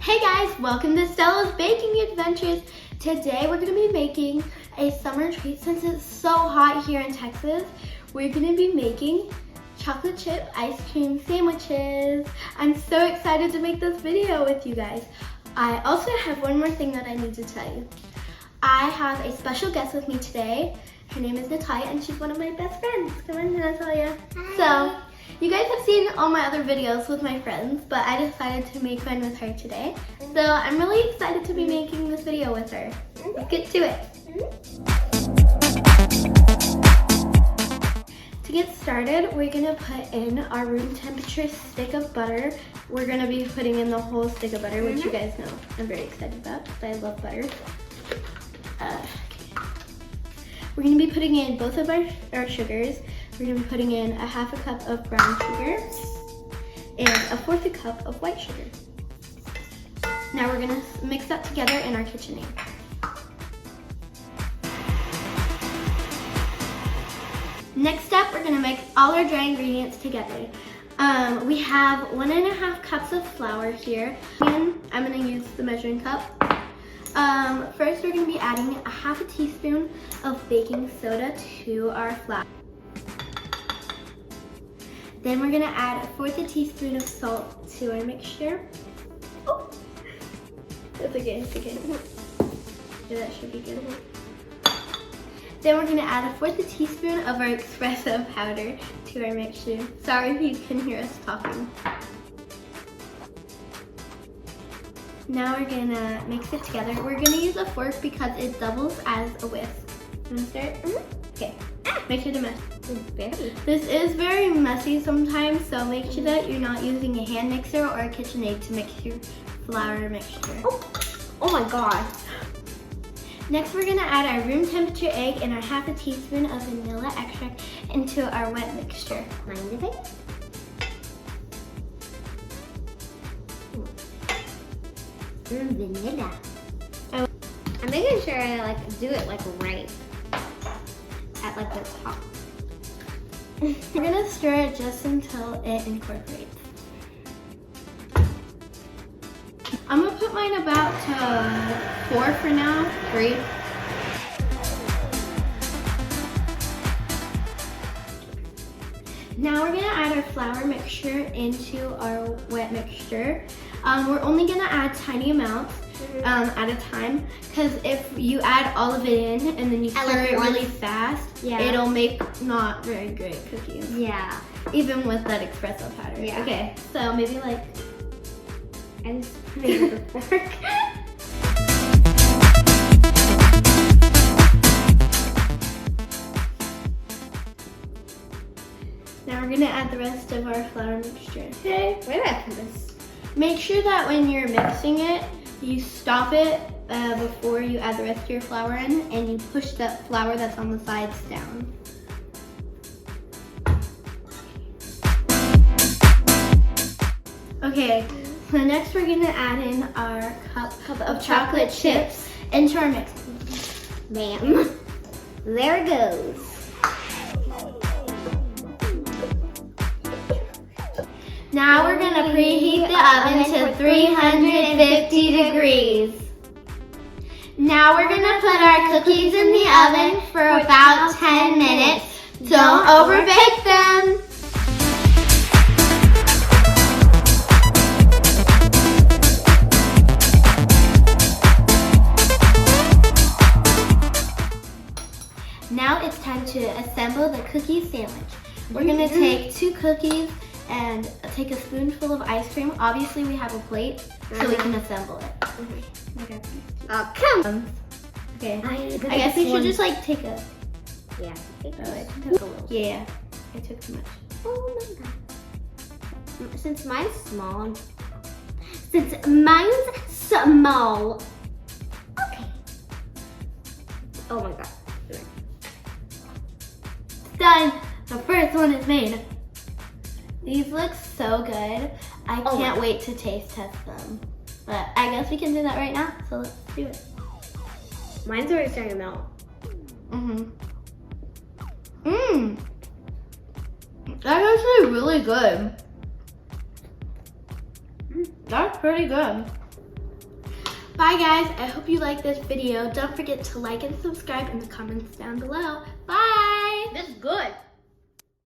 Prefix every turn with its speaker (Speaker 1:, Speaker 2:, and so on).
Speaker 1: Hey guys, welcome to Stella's Baking Adventures. Today we're going to be making a summer treat since it's so hot here in Texas. We're going to be making chocolate chip ice cream sandwiches. I'm so excited to make this video with you guys. I also have one more thing that I need to tell you. I have a special guest with me today. Her name is Natalia and she's one of my best friends. Come on, Natalia.
Speaker 2: Hi.
Speaker 1: So, you guys have seen all my other videos with my friends, but I decided to make one with her today. So I'm really excited to be making this video with her. Let's get to it. To get started, we're gonna put in our room temperature stick of butter. We're gonna be putting in the whole stick of butter, which you guys know I'm very excited about because I love butter. We're gonna be putting in both of our sugars. We're gonna be putting in a half a cup of brown sugar and a fourth a cup of white sugar. Now we're gonna mix that together in our KitchenAid. Next up, we're gonna mix all our dry ingredients together. We have 1.5 cups of flour here. And I'm gonna use the measuring cup. First, we're gonna be adding a half a teaspoon of baking soda to our flour. Then we're gonna add a fourth a teaspoon of salt to our mixture. Oh, that's okay, it's okay. Yeah, that should be good. Then we're gonna add a fourth a teaspoon of our espresso powder to our mixture. Sorry if you can hear us talking. Now we're gonna mix it together. We're gonna use a fork because it doubles as a whisk. Wanna start? Okay, make sure to mess. This is very messy sometimes, so make sure that you're not using a hand mixer or a KitchenAid to mix your flour mixture.
Speaker 2: Oh my god.
Speaker 1: Next, we're gonna add our room temperature egg and our half a teaspoon of vanilla extract into our wet mixture.
Speaker 2: Mind if I? Vanilla. I'm making sure I do it right at the top.
Speaker 1: We're gonna stir it just until it incorporates. I'm gonna put mine about to 4 for now, 3. Now we're gonna add our flour mixture into our wet mixture. We're only gonna add tiny amounts at a time, because if you add all of it in and then you stir it really fast, it'll make not very great cookies.
Speaker 2: Yeah.
Speaker 1: Even with that espresso powder.
Speaker 2: Yeah.
Speaker 1: Okay, so maybe
Speaker 2: I just made it with a fork.
Speaker 1: Now we're gonna add the rest of our flour mixture. Okay.
Speaker 2: Where did I put this?
Speaker 1: Make sure that when you're mixing it, you stop it before you add the rest of your flour in, and you push that flour that's on the sides down. Okay, so next we're gonna add in our cup of chocolate chips into our mix.
Speaker 2: Bam. There it goes.
Speaker 1: Now we're gonna preheat the oven to 350 degrees. Now we're gonna put our cookies in the oven for about 10 minutes. Don't overbake them. Now it's time to assemble the cookie sandwich. We're gonna take 2 cookies and take a spoonful of ice cream. Obviously we have a plate, so we can assemble it. Okay.
Speaker 2: Oh, come.
Speaker 1: Okay. I guess we should just take a...
Speaker 2: Yeah.
Speaker 1: Yeah, I took too much.
Speaker 2: Oh my god. Since mine's small. Okay. Oh my god.
Speaker 1: Done. The first one is made. These look so good. I can't wait to taste test them. But I guess we can do that right now, so let's do it.
Speaker 2: Mine's already starting to melt.
Speaker 1: That's actually really good. That's pretty good. Bye guys, I hope you liked this video. Don't forget to like and subscribe in the comments down below. Bye!
Speaker 2: This is good.